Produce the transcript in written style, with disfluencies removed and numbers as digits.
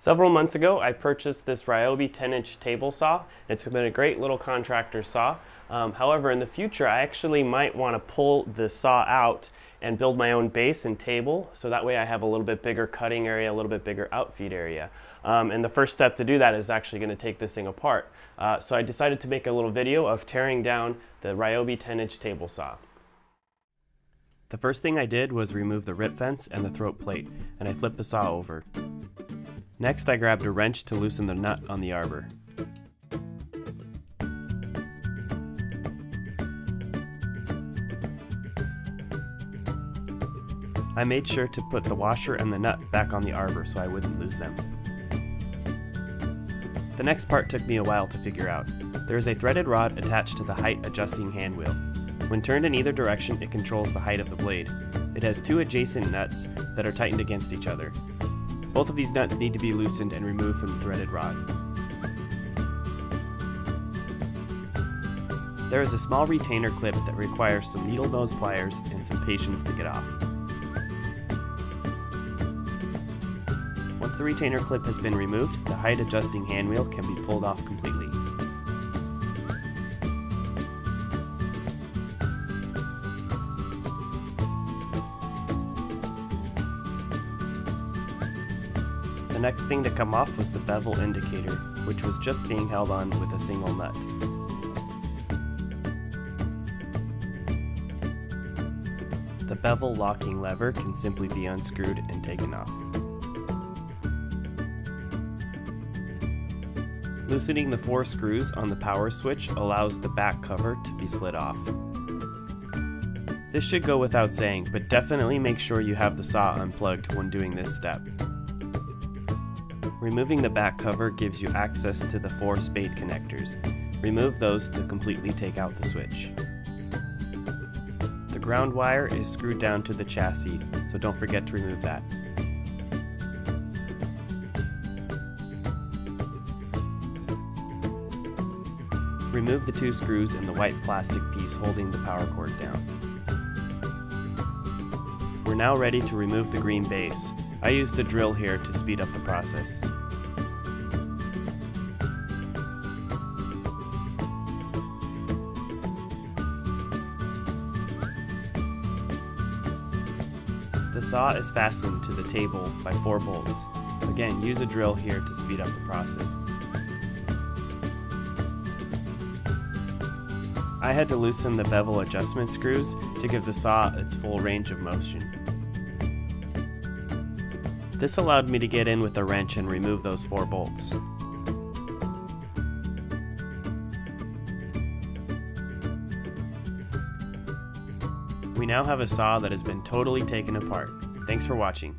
Several months ago, I purchased this Ryobi 10-inch table saw. It's been a great little contractor saw. However, in the future, I actually might want to pull the saw out and build my own base and table, so that way I have a little bit bigger cutting area, a little bit bigger outfeed area. And the first step to do that is actually going to take this thing apart. So I decided to make a little video of tearing down the Ryobi 10-inch table saw. The first thing I did was remove the rip vents and the throat plate, and I flipped the saw over. Next, I grabbed a wrench to loosen the nut on the arbor. I made sure to put the washer and the nut back on the arbor so I wouldn't lose them. The next part took me a while to figure out. There is a threaded rod attached to the height adjusting hand wheel. When turned in either direction, it controls the height of the blade. It has two adjacent nuts that are tightened against each other. Both of these nuts need to be loosened and removed from the threaded rod. There is a small retainer clip that requires some needle nose pliers and some patience to get off. Once the retainer clip has been removed, the height adjusting hand wheel can be pulled off completely. The next thing to come off was the bevel indicator, which was just being held on with a single nut. The bevel locking lever can simply be unscrewed and taken off. Loosening the 4 screws on the power switch allows the back cover to be slid off. This should go without saying, but definitely make sure you have the saw unplugged when doing this step. Removing the back cover gives you access to the 4 spade connectors. Remove those to completely take out the switch. The ground wire is screwed down to the chassis, so don't forget to remove that. Remove the 2 screws in the white plastic piece holding the power cord down. We're now ready to remove the green base. I used a drill here to speed up the process. The saw is fastened to the table by 4 bolts. Again, use a drill here to speed up the process. I had to loosen the bevel adjustment screws to give the saw its full range of motion. This allowed me to get in with a wrench and remove those 4 bolts. We now have a saw that has been totally taken apart. Thanks for watching.